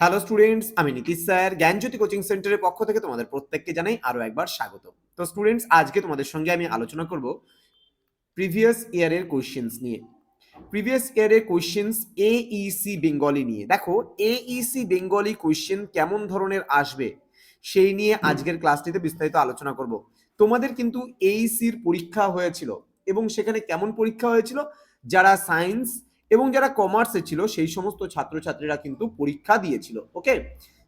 Hello students, আমি Nitish sir জ্ঞানজ্যোতি coaching সেন্টারের পক্ষ থেকে তোমাদের প্রত্যেককে জানাই আরো একবার স্বাগত। তো স্টুডেন্টস, আজকে তোমাদের সঙ্গে আমি আলোচনা করব প্রিভিয়াস ইয়ারের কোশ্চেন্স নিয়ে। প্রিভিয়াস ইয়ারের কোশ্চেন্স এইসি বেঙ্গলি নিয়ে। দেখো, এইসি বেঙ্গলি কোশ্চেন কেমন ধরনের আসবে সেই নিয়ে আজকের ক্লাসটিতে বিস্তারিত আলোচনা করব। তোমাদের কিন্তু এইসির পরীক্ষা হয়েছিল এবং সেখানে কেমন পরীক্ষা হয়েছিল, যারা সায়েন্স এবং যারা কমার্সে ছিল সেই সমস্ত ছাত্রছাত্রীরা কিন্তু পরীক্ষা দিয়েছিল। ওকে,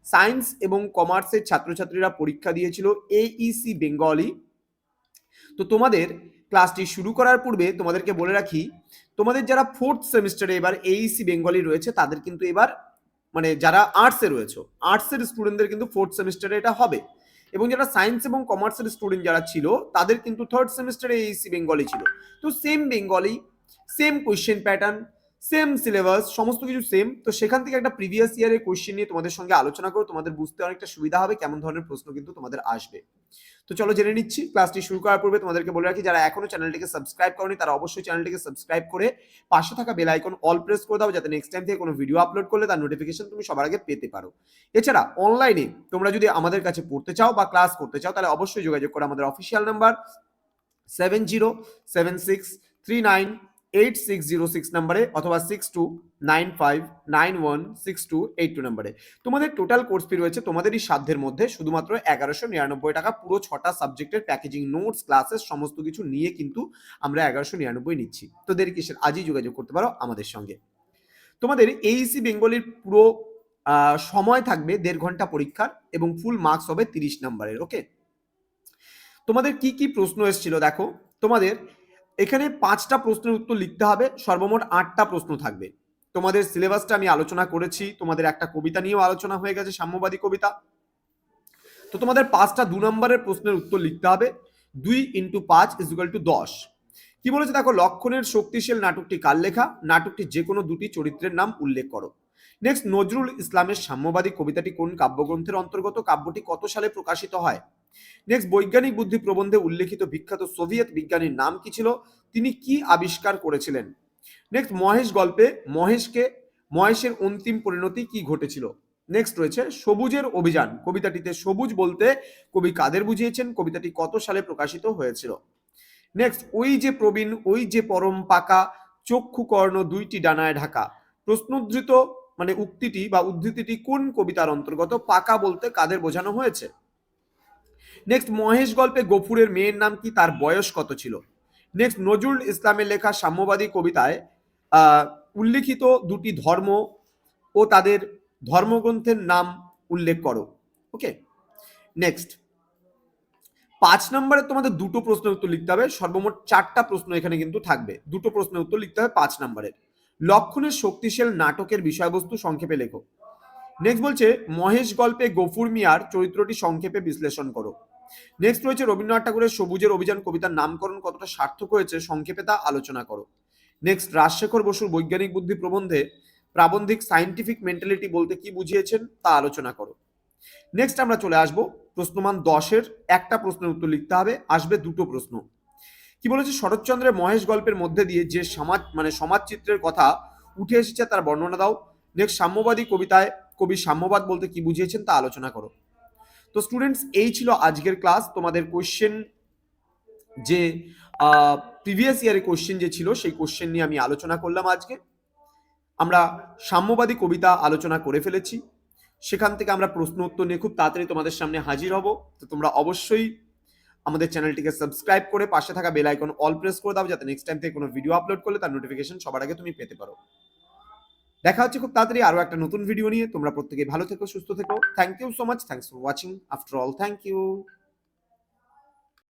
সায়েন্স এবং কমার্সের ছাত্রছাত্রীরা পরীক্ষা দিয়েছিল এইসি বেঙ্গলি। তো তোমাদের ক্লাসটি শুরু করার পূর্বে তোমাদেরকে বলে রাখি, তোমাদের যারা ফোর্থ সেমিস্টারে এবার এইসি বেঙ্গলি রয়েছে তাদের কিন্তু এবার মানে যারা আর্টসে রয়েছে, আর্টসের স্টুডেন্টদের কিন্তু ফোর্থ সেমিস্টারে এটা হবে, এবং যারা সায়েন্স এবং কমার্সের স্টুডেন্ট যারা ছিল তাদের কিন্তু থার্ড সেমিস্টারে এইসি বেঙ্গলি ছিল। তো same Bengali, same question pattern, same syllabus, সমস্ত কিছু সেম। তো সেখান থেকে একটা প্রিভিয়াস ইয়ারের কোয়েশ্চেন নিয়ে তোমাদের সঙ্গে আলোচনা করো, তোমাদের বুঝতে অনেকটা সুবিধা হবে কেমন ধরনের প্রশ্ন কিন্তু তোমাদের আসবে। তো চলো জেনে নিচ্ছি। ক্লাসটি শুরু করার পূর্বে তোমাদেরকে বলে রাখি, যারা এখনো চ্যানেলটিকে সাবস্ক্রাইব করনি তারা অবশ্যই চ্যানেলটিকে সাবস্ক্রাইব করে পাশে থাকা বেল আইকন অল প্রেস করে দাও, যাতে নেক্সট টাইম থেকে কোনো ভিডিও আপলোড করলে তার নোটিফিকেশন তুমি সবার আগে পেতে পারো। এছাড়া অনলাইনে তোমরা যদি আমাদের কাছে পড়তে চাও বা ক্লাস করতে চাও তাহলে অবশ্যই যোগাযোগ করো আমাদের অফিসিয়াল নাম্বার 7076398606 নম্বরে অথবা 6295916282 নম্বরে। তোমাদের টোটাল কোর্স ফি রয়েছে তোমাদেরই সাধ্যের মধ্যে শুধুমাত্র 1199 টাকা। পুরো 6টা সাবজেক্টের প্যাকেজিং, নোটস, ক্লাসেস সমস্ত কিছু নিয়ে কিন্তু আমরা 1199 নিচ্ছি। তো দেরি কিসের, আজই যোগাযোগ করতে পারো আমাদের সঙ্গে। তোমাদের এইসি বেঙ্গলির পুরো সময় থাকবে 1.5 ঘন্টা পরীক্ষার এবং ফুল মার্কস হবে 30 নম্বরের। ওকে, তোমাদের কি কি প্রশ্ন এসেছিল দেখো। তোমাদের এখানে 5টা প্রশ্নের উত্তর লিখতে হবে, সর্বমোট 8টা প্রশ্ন থাকবে। তোমাদের সিলেবাসটা আমি আলোচনা করেছি, তোমাদের একটা কবিতা নিয়েও আলোচনা হয়ে গেছে, সাম্যবাদী কবিতা। তো তোমাদের 5টা 2 নম্বরের প্রশ্নের উত্তর লিখতে হবে। 2 × 5 = 10। কি বলেছে দেখো, লক্ষণের শক্তিশীল নাটকটি কার লেখা? নাটকটি যে কোনো দুটি চরিত্রের নাম উল্লেখ করো। নেক্সট, নজরুল ইসলামের সাম্যবাদী কবিতাটি কোন কাব্যগ্রন্থের অন্তর্গত? কাব্যটি কত সালে প্রকাশিত হয়? নেক্সট, বৈজ্ঞানিক বুদ্ধি প্রবন্ধে উল্লেখিত বিখ্যাত সোভিয়েত বিজ্ঞানীর নাম কি ছিল? তিনি কি আবিষ্কার করেছিলেন? নেক্সট, মহেশ গল্পে মহেশের অন্তিম পরিণতি কি ঘটেছিল? নেক্সট রয়েছে সবুজের অভিযান কবিতাটিতে সবুজ বলতে কবি কাদের বুঝিয়েছেন? কবিতাটি কত সালে প্রকাশিত হয়েছিল? নেক্সট, ওই যে প্রবীণ ওই যে পরম পাকা, চক্ষু কর্ণ দুইটি ডানায় ঢাকা, প্রশ্নোদ্ধৃত মানে উক্তিটি বা উদ্ধৃতিটি কোন কবিতার অন্তর্গত? পাকা বলতে কাদের বোঝানো হয়েছে? নেক্সট, মহেশ গল্পে গফুরের মেয়ের নাম কি? তার বয়স কত ছিল? নেক্সট, নজরুল ইসলামের লেখা সাম্যবাদী কবিতায় উল্লেখিত দুটি ধর্ম ও তাদের ধর্মগ্রন্থের নাম উল্লেখ করো। ওকে, নেক্সট 5 নম্বরে তোমাদের দুটো প্রশ্নের উত্তর লিখতে হবে, সর্বমোট 4টা প্রশ্ন এখানে কিন্তু থাকবে। দুটো প্রশ্নের উত্তর লিখতে হবে 5 নম্বরের। লক্ষণের শক্তিশীল নাটকের বিষয়বস্তু সংক্ষেপে লেখো। নেক্সট বলছে মহেশ গল্পে গফুর মিয়ার চরিত্রটি সংক্ষেপে বিশ্লেষণ করো। নেক্সট রয়েছে রবীন্দ্রনাথ ঠাকুরের সবুজের অভিযান কবিতার নামকরণ কতটা সার্থক হয়েছে সংক্ষেপে তা আলোচনা করো। নেক্সট, রাজশেখর বসুর বৈজ্ঞানিক বুদ্ধি প্রবন্ধে প্রাবন্ধিক সায়েন্টিফিক মেন্টালিটি বলতে কি বুঝিয়েছেন তা আলোচনা করো। নেক্সট আমরা চলে আসব প্রশ্নমান 10-এর একটা প্রশ্নের উত্তর লিখতে হবে, আসবে দুটো প্রশ্ন। কি বলেছে, শরৎচন্দ্রের মহেশ গল্পের মধ্যে দিয়ে যে সমাজ চিত্রের কথা উঠে এসেছে তার বর্ণনা দাও। নেক্সট, সাম্যবাদী কবিতায় কবি সাম্যবাদ বলতে কি বুঝিয়েছেন তা আলোচনা করো। তো স্টুডেন্টস, এই ছিল আজকের ক্লাস। তোমাদের কোশ্চেন যে প্রিভিয়াস ইয়ারের কোশ্চেন যে ছিল সেই কোশ্চেন নিয়ে আমি আলোচনা করলাম। আজকে আমরা সাম্যবাদী কবিতা আলোচনা করে ফেলেছি, সেখান থেকে আমরা প্রশ্ন উত্তর নিয়ে খুব তাড়াতাড়ি তোমাদের সামনে হাজির হব। তো তোমরা অবশ্যই আমাদের চ্যানেলটিকে সাবস্ক্রাইব করে পাশে থাকা বেল আইকন অল প্রেস করে দাও, যাতে নেক্সট টাইম থেকে কোনো ভিডিও আপলোড করলে তার নোটিফিকেশন সবার আগে তুমি পেতে পারো। দেখা হচ্ছে খুব তাড়াতাড়ি আরো একটা নতুন ভিডিও নিয়ে। তোমরা প্রত্যেকেই ভালো থেকো, সুস্থ থেকো। Thank you so much, thanks for watching. After all, thank you.